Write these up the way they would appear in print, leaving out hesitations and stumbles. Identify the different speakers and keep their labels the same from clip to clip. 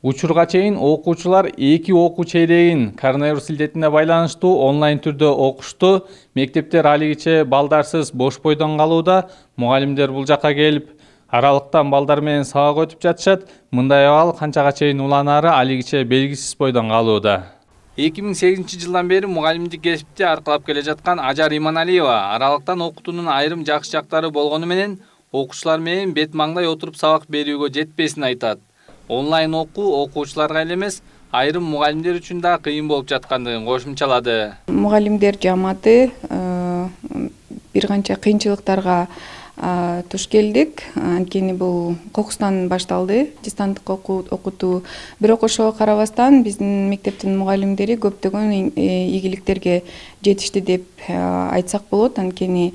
Speaker 1: Учурга чейин окуучулар 2 окуу чейрегин коронавирус илдетине байланыштуу онлайн түрдө окушту. Мектептер алигиче балдарсыз бош бойдон калууда. Мугалимдер бул жакка келип, аралыктан балдар менен сабак өтүп жатышат. Мындай абал канчага чейин уланары алигиче белгисиз бойдон калууда. 2008-жылдан бери мугалимдик кесипти аркылап келе жаткан Ажар Иманалиева аралыктан окутуунун айрым жакшы жактары болгону менен окуучулар менен бет маңдай отуруп сабак берүүгө жетпесин айтат. Онлайн окуу окуучуларга эле эмес, айрым мугалимдер үчүн да кыйын болуп жаткандыгын кошумчалады.
Speaker 2: Мугалимдер жамааты бир канча кыйынчылыктарга туш келдик. Анткени бул кокустан башталды, дистанттык окутуу. Бирок ошого карабастан биздин мектептин мугалимдери көптөгөн ийгиликтерге жетишти деп айтсак болот. Анткени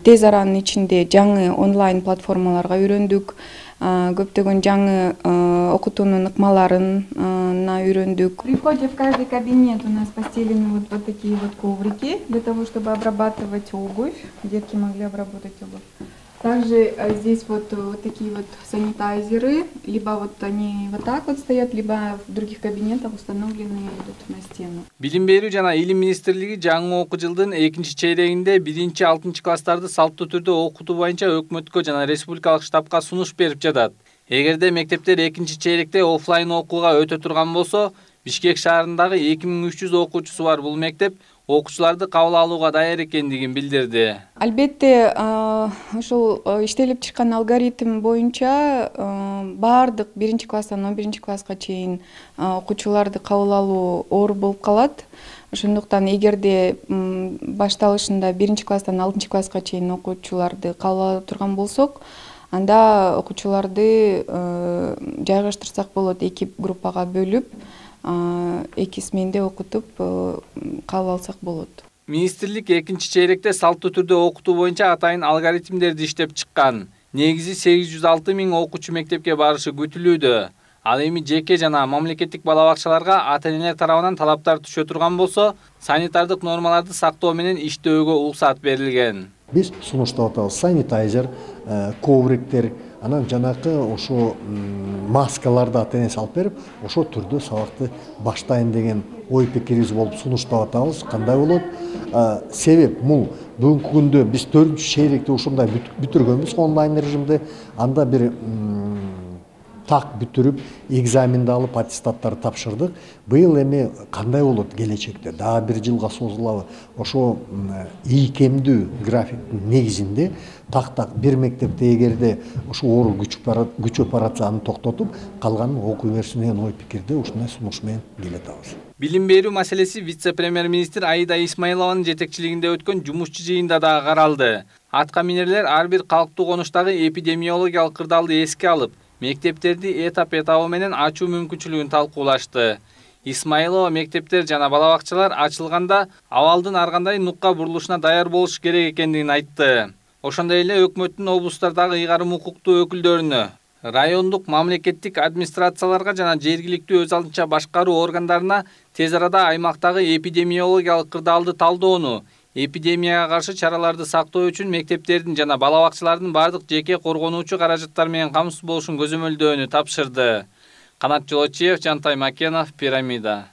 Speaker 2: тез аранын ичинде жаңы онлайн платформаларга үйрөндүк. Көптөгөн жаңы окутуунун ыкмаларын үйрөндүк. При входе в каждый кабинет у нас постелены вот такие вот коврики для того, чтобы обрабатывать обувь. Детки могли обработать обувь. Также здесь вот такие вот санитайзеры, либо вот они вот так вот стоят, либо в других кабинетах установлены идут на стену.
Speaker 1: Билим берүү жана илим министрлиги жаңы окуу жылдын 2-чи чейрегинде 1-6 класстарды салттуу түрдө окутуу боюнча өкмөткө жана республикалык штабка сунуш берип жатат. Эгерде мектептер 2-чи чейректе офлайн окууга өтө турган болсо, Бишкек шаарындагы 2300 окуучусу бар бул мектеп окуучуларды кабыл алууга даяр экендигин билдирди.
Speaker 2: Албетте, ошол иштелип чыккан алгоритм боюнча баардык 1-чи класстан 11-чи класска чейин окуучуларды кабыл алуу оор болуп калат. Ошондуктан эгерде башталышында 1-чи класстан 6-чы класска чейин окуучуларды кабыл ала турган болсок, анда окуучуларды жайгаштырсак болот, 2 группага бөлүп, 2 сменде окутуп кабыл алсак болот.
Speaker 1: Министрлик 2-чи чейректе салттуу түрдө окутуу боюнча атайын алгоритмдерди иштеп чыккан. Негизи 806 000 окуучу мектепке барышы күтүлүүдө. Ал эми жеке жана мамлекеттик бала-бакчаларга ата-энелер тарабынан талаптар түшө турган болсо, санитардык нормаларды сактоо менен иштөөгө уруксат берилген.
Speaker 3: Биз сунуштап атабыз санитайзер, ковриктер, анан жанакы ошо маскаларды ата-энеси алып берип, ошо түрдө сабакты баштайын деген ой пикирибиз болуп сунуштап атабыз. Кандай болот? Себеп бул бүгүнкү күндө биз 4-чү чейректе ушундай бүтүргөнбүз онлайн режимде. Анда бир так бүтүрүп, экзаменди алып, аттестаттарды тапшырдык. Быйыл эми кандай болот келечекте? Дагы 1 жылга созулабы? Ошо ийкемдүү графиктин негизинде так бир мектепте эгерде ушу оор күч операцияны токтотуп, калганын окуй берсин деген ой пикирде ушундай сунуш менен келатабыз.
Speaker 1: Билим берүү маселеси вице-премьер-министр Аида Исмаилованын жетекчилигинде өткөн жумушчу жыйында да каралды. Атка минерлер ар бир калктуу конуштагы эпидемиологиялык кырдаалды эске алып, мектептерди этап-этабы менен ачуу мүмкүнчүлүгүн талкуулашты. Исмаилова мектептер жана бала-бакчалар ачылганда абалдын ар кандай нукка бурулушуна даяр болуш керек экендигин айтты. Ошондой эле өкмөттүн облустардагы ыйгарым укуктуу өкүлдөрүнө, райондук мамлекеттик администрацияларга жана жергиликтүү өз алдынча башкаруу органдарына тез арада аймактагы эпидемиологиялык кырдаалды талдоону, эпидемияга каршы чараларды сактоо үчүн мектептердин жана бала-бакчалардын бардык жеке коргонуучу каражаттар менен камсыз болушун көзөмөлдөөнү тапшырды. Канат Жолочиев, Жантай Макенов, Пирамида.